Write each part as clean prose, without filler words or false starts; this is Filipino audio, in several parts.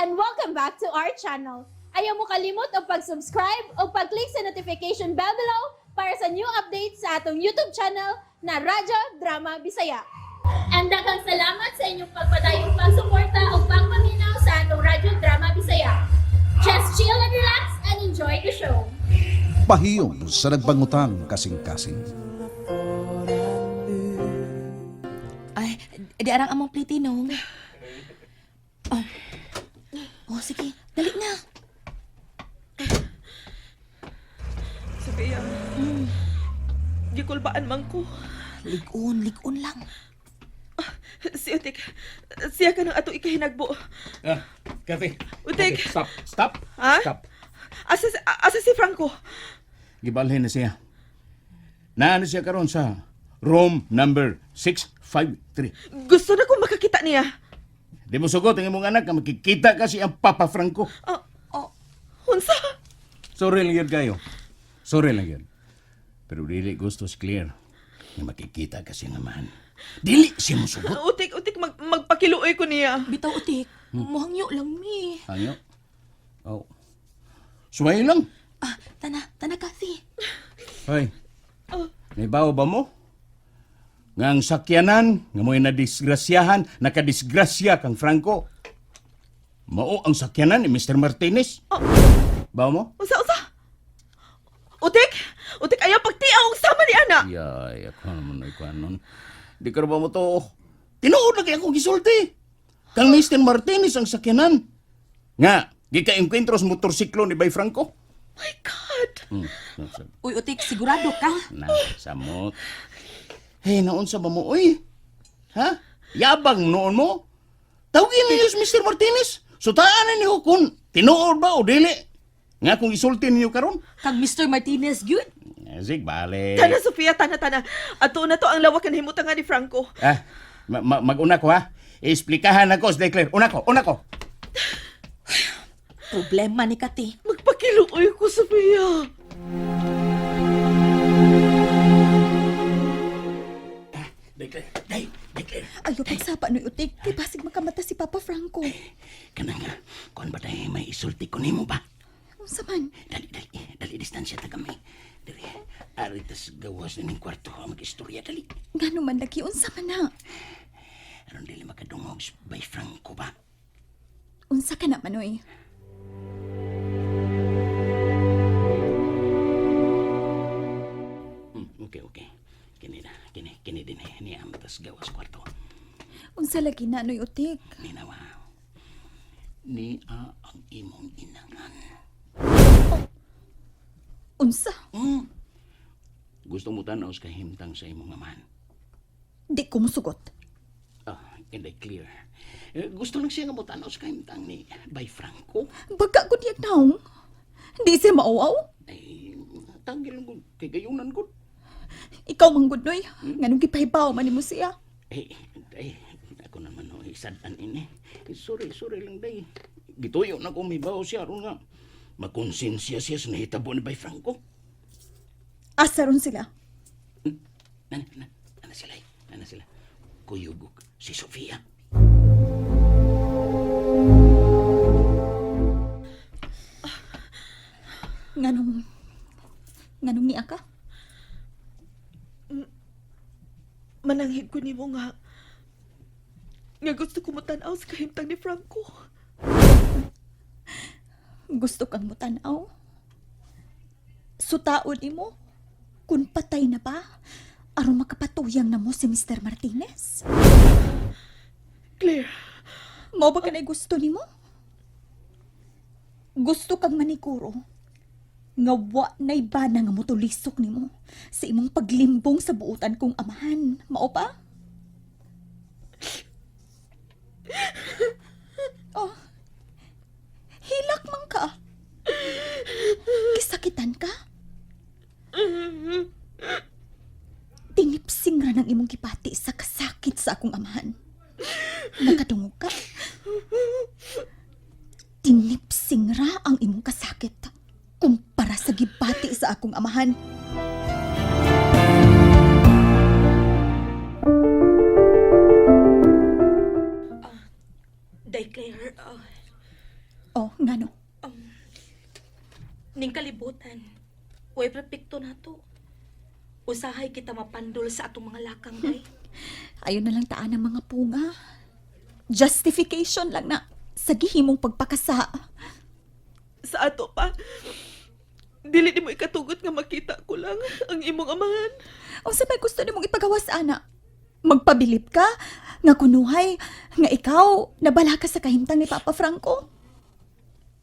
and welcome back to our channel. Ayaw mo kalimot o pag-subscribe o pag-click sa notification bell below para sa new updates sa atong YouTube channel na Radyo Drama Bisaya. And daghang salamat sa inyong pagpadayong pagsuporta o pagpaminaw sa atong Radyo Drama Bisaya. Just chill and relax and enjoy the show. Pahiyom sa nagbangutang kasing-kasing. Ay, di arang among plitinong. Oh, sige, dali na. Sofia, gikulbaan man ko. Ligon lang. Si Utik, siya ka ng ato ikahinagbo. Kathy. Utik. Kathy, stop. Ha? Stop. Asa si Franco? Gibalhin na siya. Naan siya karon sa room number 653. Gusto na kong makakita niya. Di mo sugot ang imong anak na makikita kasi ang Papa Franco. Unsa? Sorry lang yun kayo. Sorry lang yun. Pero dili gusto si Claire na makikita kasi naman. Dili siya mo sugot. Utik, magpakiluoy ko niya. Bitaw, Utik. Muhangyo lang mi. Ano? Oh. Suway lang. Tana kasi. Hoy. May bawo ba mo? Nga ang sakyanan, nga mo'y nadisgrasyahan, nakadisgrasya kang Franco. Mao ang sakyanan ni Mr. Martinez. Bawo mo? Unsa? Utik, ayaw pagtiaw ang sama ni Ana. Yay, ako naman ay kanon. Di ka ba mo to? Tinuod lagi ako gisulti. Kang Mr. Martinez ang sakyanan. Nga, gika-enkwentro sa motorsiklo ni Bay Franco. My God. Uy, Utik, sigurado ka? Na, samot. Hey, naon sa ba mo, uy? Ha? Yabang noon mo? Tawagin ninyo si Mr. Martinez. Sutaan ninyo kung tinuod ba o dili. Nga kung isulti ninyo karon. Kag Mr. Martinez, good? Sig, bale. Tana, Sofia, tana. Ato na to ang lawak na himutangan ni Franco. Mag-una ko ha. Explikahan ako, Declare. Una ko. Problema ni Kati. Magpakiluoy ko, Sofia. Declare. Ayaw pagsapa no Utik, kay basig makamata si Papa Franco. Kana nga, kung ba tayo may isulti ko nimo ba? Unsa man? Dali, distansya ta kami. Dali, aritas gawas na ng kwarto ang mag-istorya, dali. Ngano man lagi unsa man na? Aron dili makadungog by Franco ba? Unsa ka na manoy? Okay. Kini din ni amatas gawas kwarto. Unsa lagi na noy Utik? Ninawa. Nia ang imong inangan. Unsa? Gusto mo tanaw sa kahimtang sa imong aman. Di ko musugot. Hindi clear. Gusto lang siya nga mo tanaw sa kahimtang ni Bay Franco. Baga ko diyak naong. Di siya mauaw. Ay, tanggil ko. Kay gayunan ko. Ikaw manggod noy. Nganong gipahibaw man nimo siya. Ako naman no, isadan ini. Sorry lang day. Gituyo na ko may bawo siya ron nga. Makonsensya siya sa nahitabo ni Bay Franco. Asa ron sila? Ana sila. Kuyugog si Sofia. Nganong niya ka? Mananghid ko nimo nga gusto ko mutanaw sa kahimtang ni Franco. Gusto kang mutanaw? Sutaon nimo? Kung patay na ba? Aron makapatuyang na mo si Mr. Martinez? Claire, Mao ba ka na gusto nimo? Gusto kang manikuro? Nga wa na iba na nga motulisok nimo sa imong paglimbong sa buutan kong amahan. Mao ba? Oh, hilak man ka. Kisakitan ka? Tinipsing ra ng imong gipati sa kasakit sa akong amahan. Nakadungog ka? Tinipsing ra ang imong kasakit kumpara sa gipati sa akong amahan. Day Claire, Oh, ngano? Ning kalibutan. Way perpekto na to. Usahay kita mapandol sa atong mga lakang bay. Ayun na lang taan ng mga punga. Justification lang na sa gihimong pagpakasa. Sa ato pa, dili ni mo ikatugot nga makita ko lang ang imong amahan. O sa may gusto nimong ipagawas, ana? Magpabilip ka? Nga kunuhay? Nga ikaw, nabala ka sa kahimtang ni Papa Franco?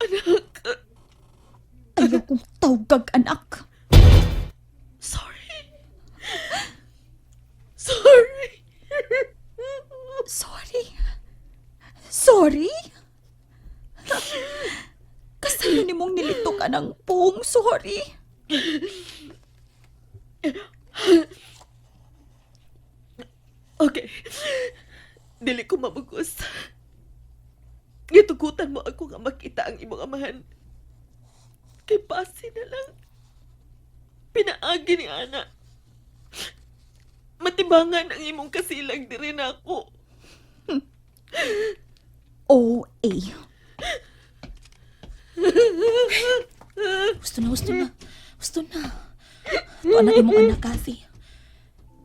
Anak, Ayaw kong tawgag, anak. sorry. Sorry. Sorry? Sorry? Kasayo ni mong nilito ka ng pong sorry? Okay. Dili ko mabugos. Gitugutan mo ako nga makita ang imong amahan. Kay pasi na lang. Pinaagi ni Ana. Matibangan ang imong kasilag diri na ako. OA. Gusto na, gusto na. Gusto na. Ito na imong anak, Kathy.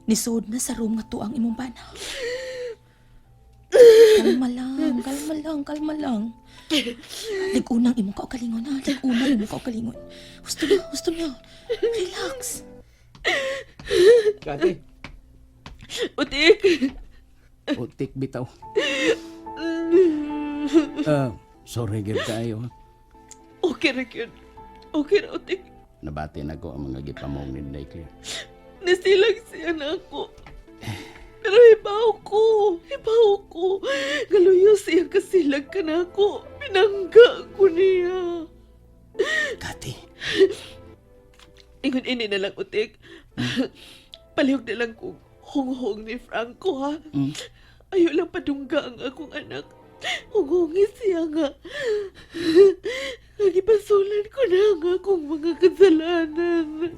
Nisod na sa room nga to ang imong bana. Kalma lang, kalma lang, kalma lang. Ligunang imong kaugalingon, ha? Ligunang imong kaugalingon. Gusto na. Relax. Kati, Utik. utik bitaw. Sorry gid kayo. Ha? Okay ra yun. Okay ra, Utik. Nabati na ko ang mga gipamong ni Clear. Nasilag siya na ako. Pero ibaw ko. Galuyo siya kasilag ka na ako. Pinangga ko niya. Kati, Ingon ini na lang, Utik. Palihog na lang kong hong-hong ni Franco, ha? Ayaw lang padungga ang akong anak. Hong-hongi siya nga. Nagipasulan ko na ang akong mga kasalanan.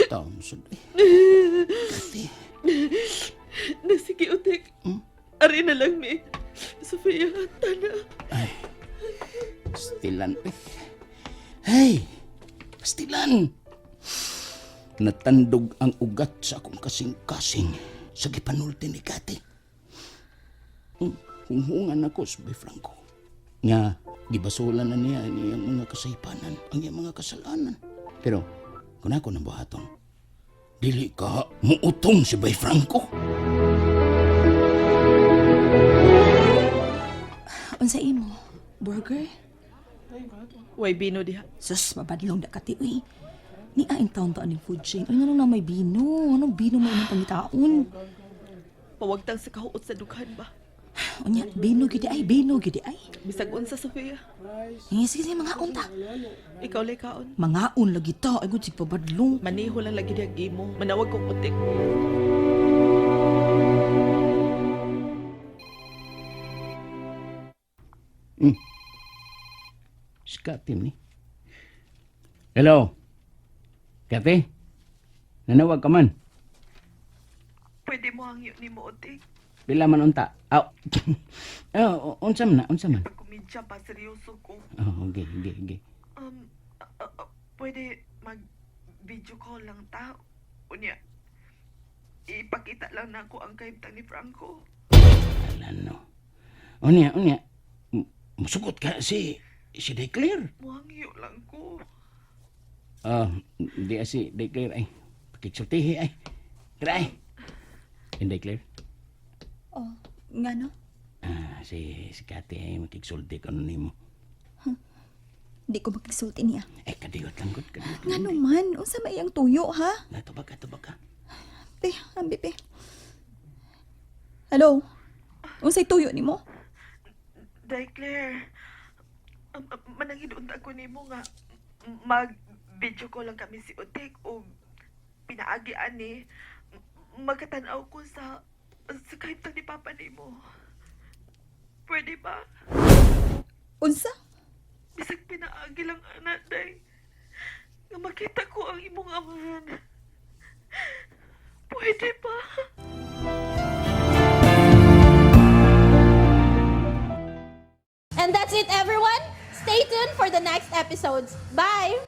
taon sud. Kati, Sige, Utik. Ari na lang, mi. Sofia, tana. ay, pastilan. Hey, pastilan. Natandog ang ugat sa akong kasing-kasing sa gipanulti ni Kati. Hunghungan ako sa Bay Franco. Nga, gibasulan na niya ang iyang mga kasaypanan, ang iyang mga kasalanan. Pero, kung ako nang buhaton, dili ka muutong si Bay Franco. Unsa imo? Burger? Way bino diha. Sus, mabadlong da kati, uy. Ni aing taon to aning food chain. Ano na may bino? Anong bino mo inang pangitaon? Pawagtang sa kahuot sa dughan ba? Unya, bino gidi ay, bino gidi ay. Bisag unsa, Sofia. Sige, mga unta. Ikaw lay kaon. Mga un lagi ta, ay gud sig pabadlong. Maniho lang lagi diha gimo. Manawag kong Utik. Si Kati ni. Hello? Kati? Nanawag ka man? Pwede mo hangyo ni mo, Utik. Pila man unta? Aw. Unsa man na? Unsa man? Pagkumidya pa, seryoso ko. Okay. Pwede mag-video call lang ta. Unya, ipakita lang na ako ang kaibtang ni Franco. Alano. Unya. Musugot ka si Declare. Muhangyo lang ko. Di si Declare ay. Pakiksultihi ay. Kira ay. Yung Declare? Oh, ngano? Si Kati ay makiksulti ka nun mo. Di ko magkisulti niya. Kadiyot lang gud. Ngano man? Unsa may iyang tuyo, ha? Tubag ka. Pe, ambi pe. Hello? Unsay tuyo ni mo? Claire, manangidunta ko ni mo nga mag-video call lang kami si Utik o pinaagian ni magkatanaw ko sa kaibtang ni Papa ni mo. Pwede ba? Unsa? Bisag pinaagi lang anak, day. Nga makita ko ang imong amahan. Pwede ba? And that's it, everyone. Stay Stay tuned for the next episodes. Bye!